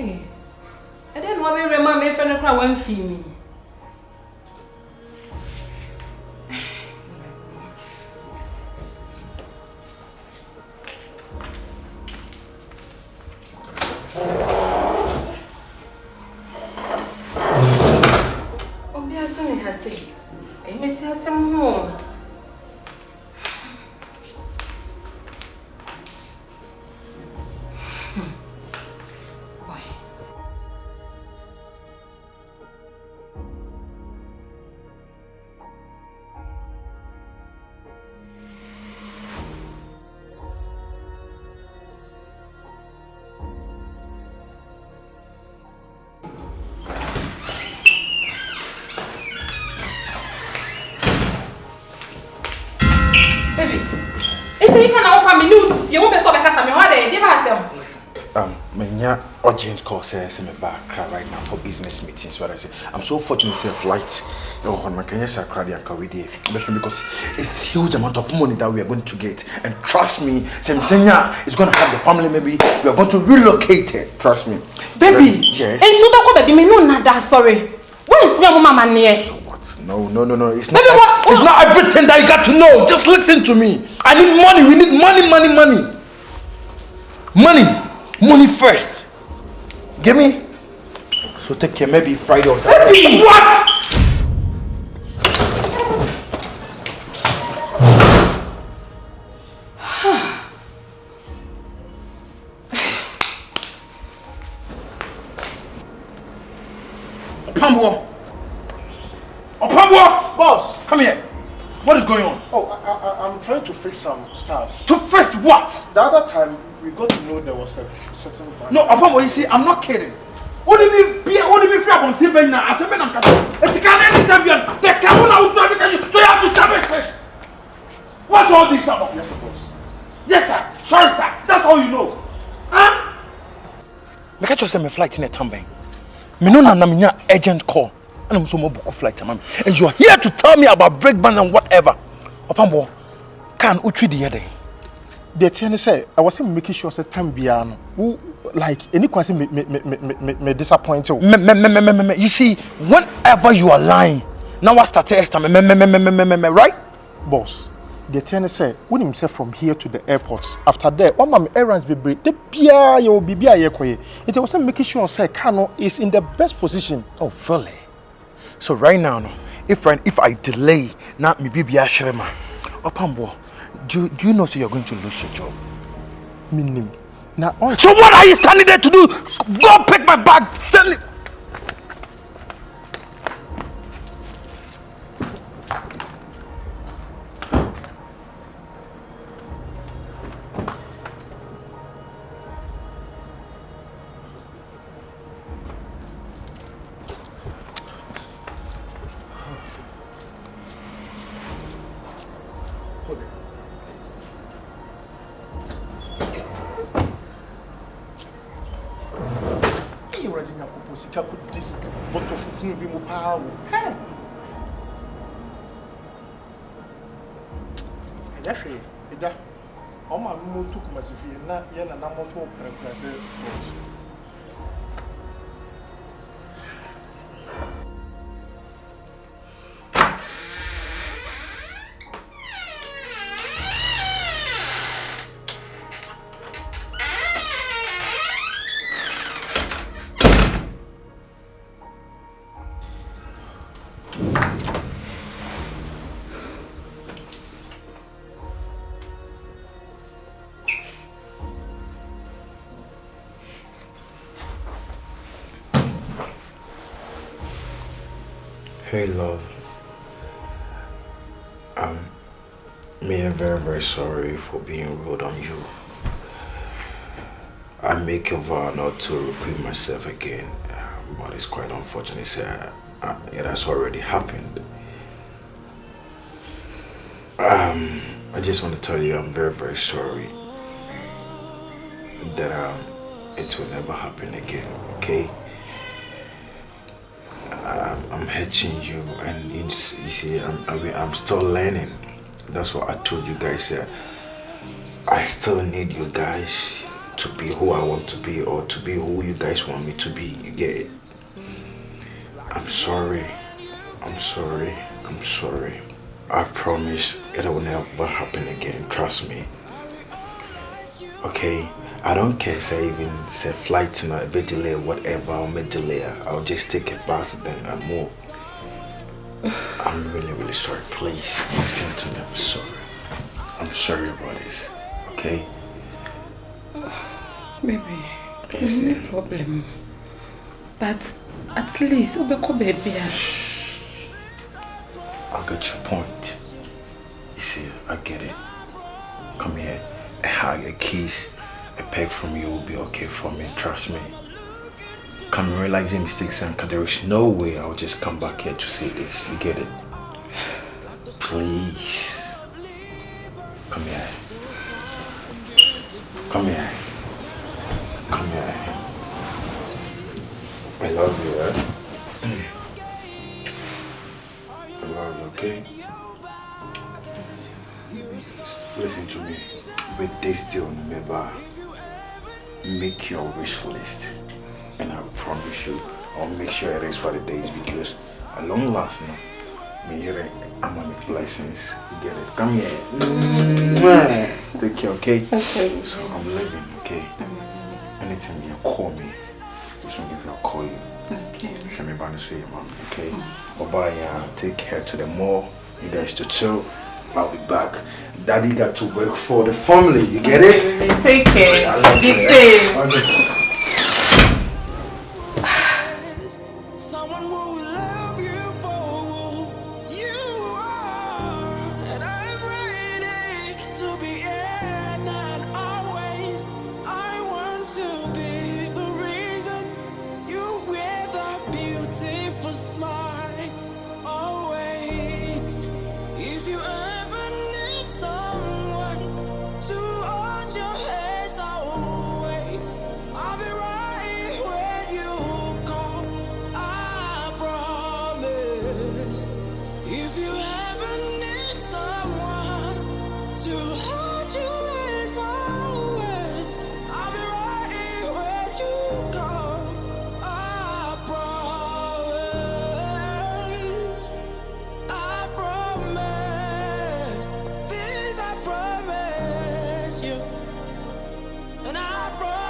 Hey. And then what we remember me for the crowd one fee. Some more. My urgent call says I'm back right now for business meetings. What I say, I'm so fortunate to flight. Oh, my goodness, I cried and carried it because it's huge amount of money that we are going to get. And trust me, Senya is going to have the family. Maybe we are going to relocate it. Trust me, baby. Yes. And so baby, me no nada. Sorry. When it's me, mama near. So what? No. It's not. Baby, it's not everything that you got to know. Just listen to me. I need money. We need money first. Give me. So take care. Maybe Friday or Saturday. What? Opambo! Boss! Come here. What is going on? Oh, I'm trying to fix some stuff. To fix what? The other time, we got to know there was a certain band. No, Opambo, you see, I'm not kidding. What do you mean free on TV now? I said, man, I'm catching. If you can't anytime you they come on out driving, so you have to service first. What's all this about? Yes, sir, boss. Yes, sir. Sorry, sir. That's all you know. Huh? I catch yourself a flight in a tambay. Me no na urgent call. And I'm so more book flight, man. And you are here to tell me about break band and whatever. Opambo, can utri the other. The thing say, I was making sure that time beyond who like any question me disappoint you. You see, whenever you are lying, now I start to right? Boss, the thing say, when himself from here to the airport, after that, one my errands be break, the Pia you be it was making sure say Kano is in the best position. Oh, really? So right now, if I delay, not me be Ashrema, Opambo, do you know so you're going to lose your job? Meaning, now. So what are you standing there to do? Go pick my bag, Stanley. This bottle of food be more power. Hey. Actually, that all my mom took massive na yana na mo so press. Hey love, I'm very, very sorry for being rude on you. I make a vow not to repeat myself again, but it's quite unfortunate, sir. It has already happened. I just want to tell you I'm very, very sorry that it will never happen again, okay? I'm hurting you, and you see, I'm still learning. That's what I told you guys. I still need you guys. to be who I want to be or to be who you guys want me to be. You get it? I'm sorry. I'm sorry. I'm sorry. I promise it will never happen again. Trust me. Okay? I don't care if I even say flight a bit delay, whatever, I'll make delay. I'll just take a bus then and move. I'm really, really sorry. Please listen to me. I'm sorry. I'm sorry about this. Okay? Baby, there's no problem. But at least, baby. I'll get your point. You see, I get it. Come here. A hug, a kiss, a peck from you will be okay for me. Trust me. Come realize your mistakes, and there is no way I'll just come back here to say this. You get it? Please. Come here. Come here. Come here. I love you, right? I love you, okay? Listen to me. With this deal, remember, make your wish list. And I promise you, I'll make sure it is for the days because at long last now, I'm gonna make blessings. You get it? Come here. Take care, okay? Okay. So I'm leaving, okay? Anytime you call me, just want to call you. Okay. Let me to see you, mom, okay? Bye-bye, take care to the mall. You guys to chill. I'll be back. Daddy got to work for the family. You get it? Take care. Be safe. Someone will love you for who you are, and I'm ready to be in and always. I want to be the reason you wear the beautiful smile. Always, if you ever need someone to hold your hands, always, I'll be right when you call. I promise. If you ever need someone to hold your hands, always, I'll be right when you call. I promise. I promise. This I promise you. And I promise.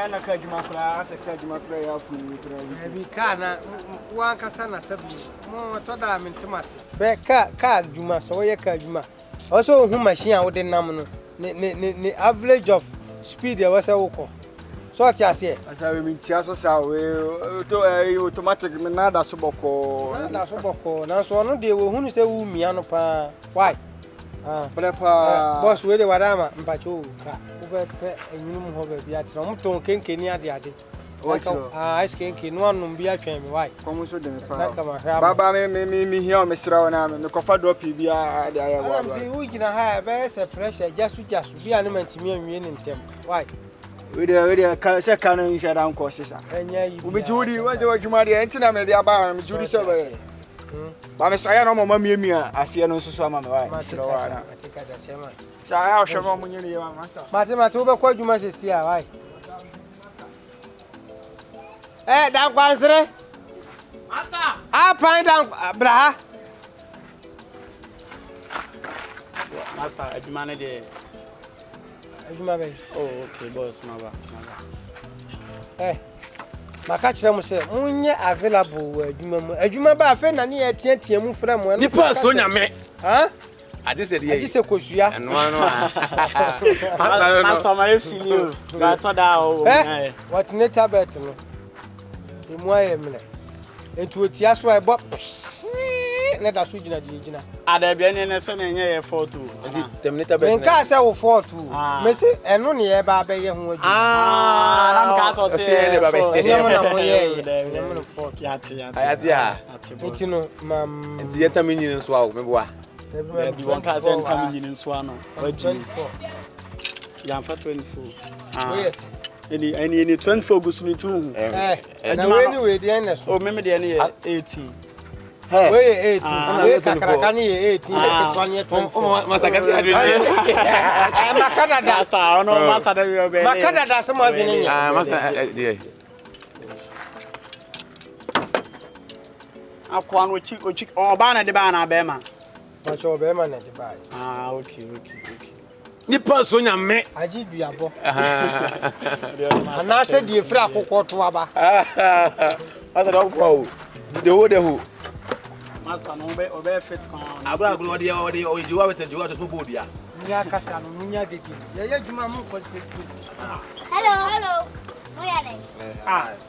Ana kajuma kula asa kajuma kula ya fu bi kana wan kasa na sabi mo to da min timasi be ka juma so ye ka juma also hu machine a wo de nam no ne average of speed e wasa wo ko so ti ase asa we min ti aso sa we to automatic me nada so boko na so no de wo hunu se wu mia no pa why Brepa boss we de wadama mpacho ka ubepe enyum ho ba bia tira mo ton kenkeni ade ice kenke no anum bia twen me why komo so de me pa baba me hia me sira wona me kofa drop bia ade aya wa ba we gina ha be se pressure jasu bia no mantimi anwie ni ntem why we de ka se ka no nhia dan ko sisa enya yi we judi we se wadwuma de entina me de aba me judi se be ba me saya no mama miamia ase no nsusu ama me why sira wana ja ya hwe mo nyini ya master mate wo be kwa dwuma sesi a why dan kwansere master pan dan bra master adwuma ne de adwuma be oh okay boss maba maka kire mo se munye available adwuma mu adwuma ba afa na ne ya tiatia mu fra mo ni pass onya me ha I just said Kosuya. And no. Master, my feel you. Got that. What neta bet no? Imwa emle. Entu otia so e bo. Let us switch na digina. Ada bia ne se na nye photo. Terminator bet. Nka se wo photo. Me se eno ne e ba be ye ho adu. Nam ka so se e ba be. Enyo na mo ye. Enyo na photo. Ayatia. Enti no mam. Enti yeta me nyini so awo me boa. Be one ka se nka me nyini so ano. 24. Ya fa 24. Yes. Any 24 gusu ni tu. Na we ni we dey na so. O me dey na 18. Hey, 18. We kakrakani 18. Master kasi adwene. Makada da. Master, no master da we be. Makada da se mo adwene ni. Master dey. Akwa no ochi oba na de ba na be ma. Ma cho be ma na de ba. Okay. Ni paso nya me. Aji duabo. Ana se die fra akokọ to aba. Master da ko. De ho. Master no be fit kan. Abra ko odi jiwa wete jiwa to bo dia. Nya kasa no nya dede. Ye juma mu ko se. Hello. Mo ya dey.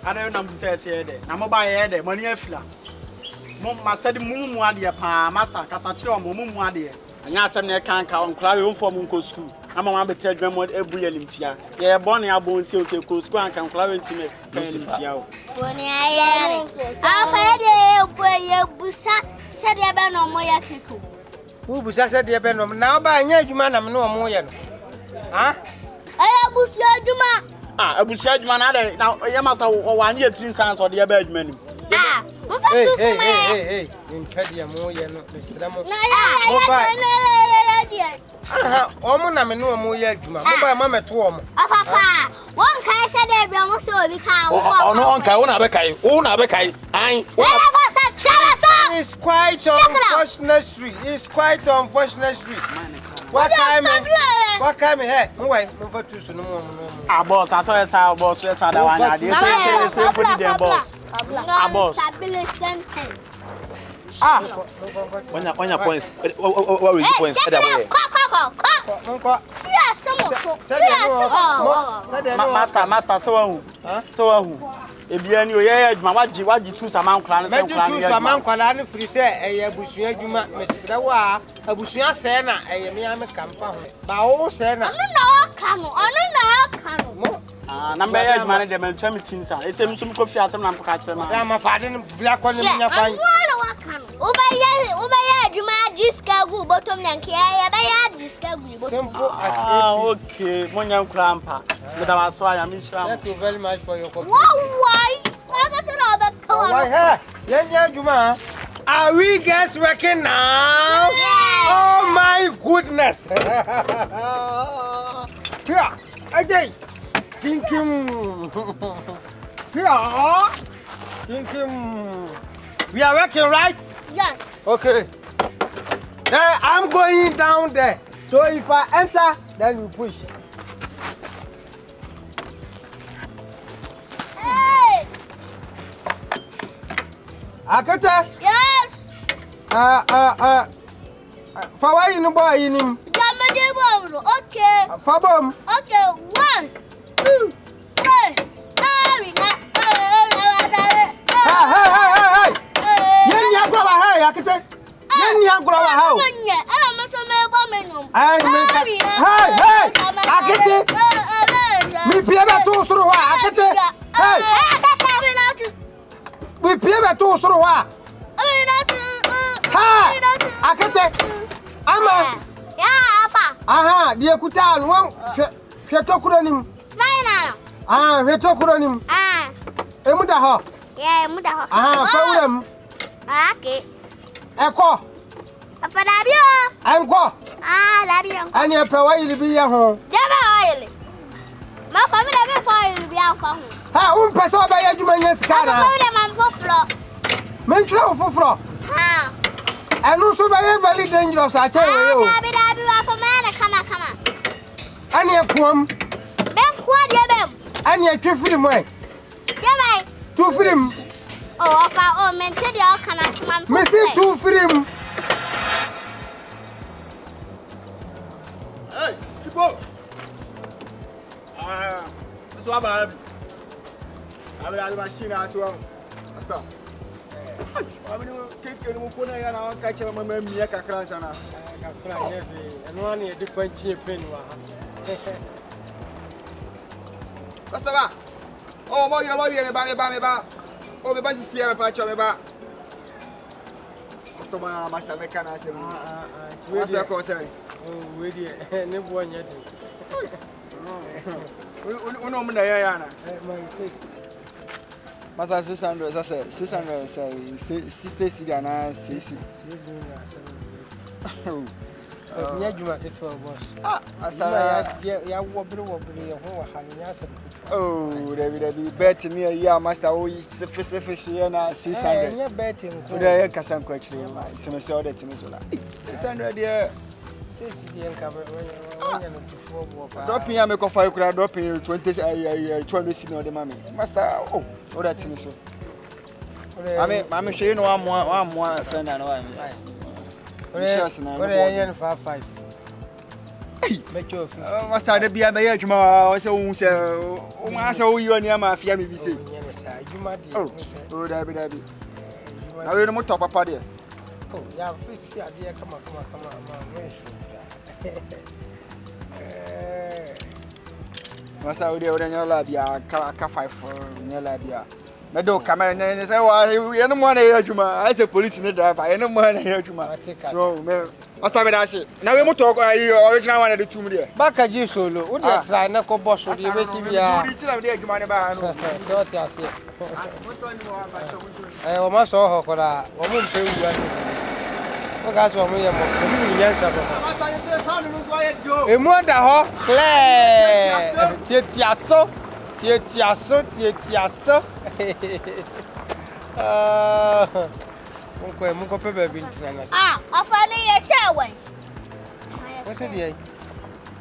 Ana na mbu se de. Na mo ba ye de, mo ni afila. Mo master di mu ade pa, master kasa kire o mu ade. Anya asem na kan ka onkra we form nko school. Ama ma betre adwa mo ebu ye limtia. Ye born ya bo nti o ko school an kan onkra we ntime kan limtia o. Boni ayare. Afa de ebu ye busa se de be no mo ya kiko. Wo busa se de be no na ba anya adwuma na me no mo ye no. Ha? Aya busu adwuma. Abusu adwuma na de na ye master wo anye 3 cents o de be adwuma nim. Mo fa tu suma. Hey. Impede mo ye no mesra mo. Omo na me no mo ye adwuma. Mo ba ma meto omo. Afapa, won kai se de bia mo se obi kan wo. Ono on kai, una be kai. Una be kai. Ai. It's quite unfortunate. It's quite unfortunate. What time here? Mo wai, mo fa tu so no mo. Boss, I saw you say boss, you say that one. I say put the boss. Boss. Stabilization tense. When your points. What is the points? Master, so who? Ebia ni oye adwuma waji tu saman kra ne se kra ne. Tu saman kwala ne firi se eye abusua adwuma mesre wa abusua se na eye me am kamfa ho. Ba wo se na. Onu na aka no. Na mbe ya adwuma ne de me ntwa metin sa. Ese mi so me kofi asem na mpaka kire ma. Da ma faade ne fira kwa ne nya kwan. Uba ya adwuma jiska gu bottom nyanke ya ba ya jiska gu bottom. Simple as okay. Monya nkra mpa. Me da waso aya mi shira. Thank you very much for your cooking. Why? Why? Juma. Are we guys working now? Yes. Oh my goodness. Here, again. Thinking. Here. Thinking. We are working, right? Yes. Okay. I'm going down there. So if I enter, then we push. Hey. Akete. Yes. For why you no boy in him? Okay. Fabom. Okay. 1, 2, 3. Hey. Yen ya graba hey Akete. Yen ya graba how? Hey. Akete. Mi pie be to soro wa Akete. Hey. Mi pie be to soro wa. Ha. Akete. Ama. Ya afa. Aha, die kuta no hwe tokuro nim. Spinal. Hwe tokuro nim. Emu da ho. Yeah, emu da ho. Fawuram. Okay. Eko. Afadabio. Enko. Dabio. Ani epewa yili bi ye ho. Debe oil. Ma family be for you bi anfa ho. Ha, pese oba ye adwuma nya sika na. Ma family man foforo. Mentra foforo. Ha. Enu so be ye very dangerous a che we o. Dabi wa for man kama. Ani ekuam. Ben kwa de bem. Ani atwefiri mo e. Debe. Tu film. Oh, afa mente de o kana man foforo. Mesi tu film. Go. That's what I'm having. Machine as well. Master. I'm going to take you to and I'll catch your mamma and make a class. And one year, the quenching pen. Master. Oh, my, you're Bammy. Oh, the bus is here, patch on the back. Master, make an answer. Master, course. Oh, with you, never one yet. We know me there, Master 600, I said 600, say 60 and 60. Oh, there be bet me yeah, Master. Oh, it's and 600. Yeah, betting. Today, I can some question. To me, so that to me, 600, yeah. Drop me, I make a 5 crowd, drop me 20 senior the mammy. Master, oh, that to me so. I'm sure you know I'm one friend and one. What are you for 5? Make your Master, the beer by tomorrow. So, you and your mafia may be said. Oh, that be. I will not talk about it. Oh, yeah, fish, yeah, come on. Master, we are in your lab, yeah, car 5 for your lab, yeah. Meadow, come in and say, well, we are no more here, Juma. I say police in the drive, I no more here, Juma. So, Master, I say, now we must talk, you original one of the 2 million. Back at you solo, would you try Nako Boss with the Messivia? I almost saw her, I won't pay you. That's what we are more. And what the hawk, Claire, Tiaso. Munko Pebe bin. I find a shower. What's it?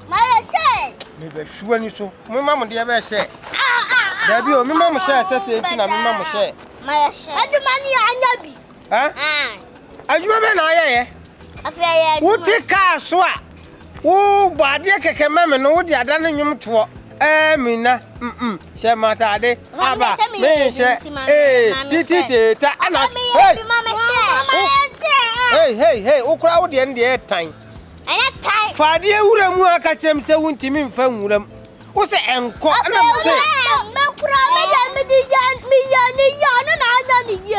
My say. Maybe sure you so. My mamma, dear, bear share. Baby, my mamma share, says it, and my mamma share. My share. And the money I know. Huh? Are you a man? I fear what take car swap? Oh, but dear, can mamma know the other than to Mina, share my daddy. Abba, me share. Hey, oh, crowd the end the time. Father, would work at them, so won't him in phone. What's the encore?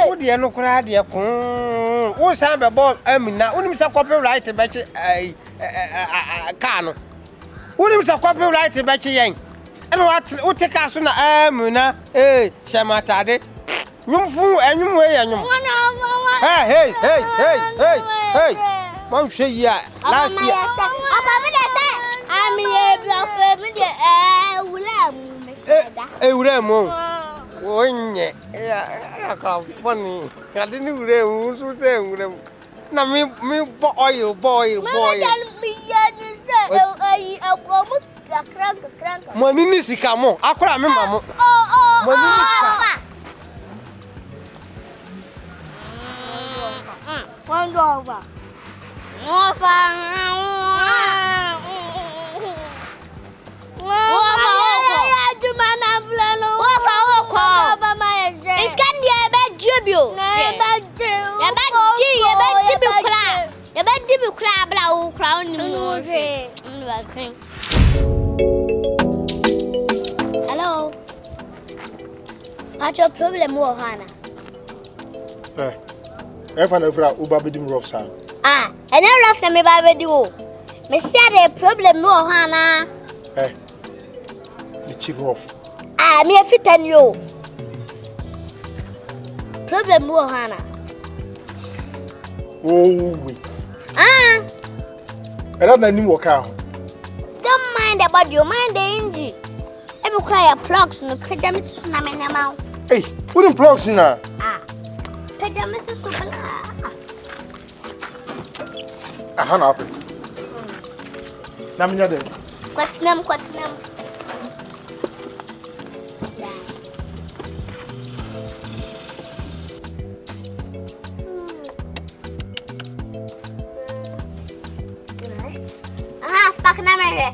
Oh, dear, no crowd, dear. Oh, Sam, about Emina, only Mr. Copyright a batch a canoe. Only Mr. Copyright a batch yang. And what take us on Amuna, Shamatade. You fool and you way and you. Hey, won't say ya last year. I'm a I can't funny. I didn't know who say, now me boy. Money is come on. I can't remember. One over. Hello. What's your problem, Hannah? If I never Ubabidim rough sound. And I love me by the me said a problem, Hannah. The chick rough. Me a fit and you. Problem, Hannah. Oh, we. I don't know what out. Don't mind about you, mind the engine. Every cry a plugs no pajamas in my mouth. Hey, put in plugs in her. Pajamas is super. I can't happen. Namina there. What's them? Spark number here.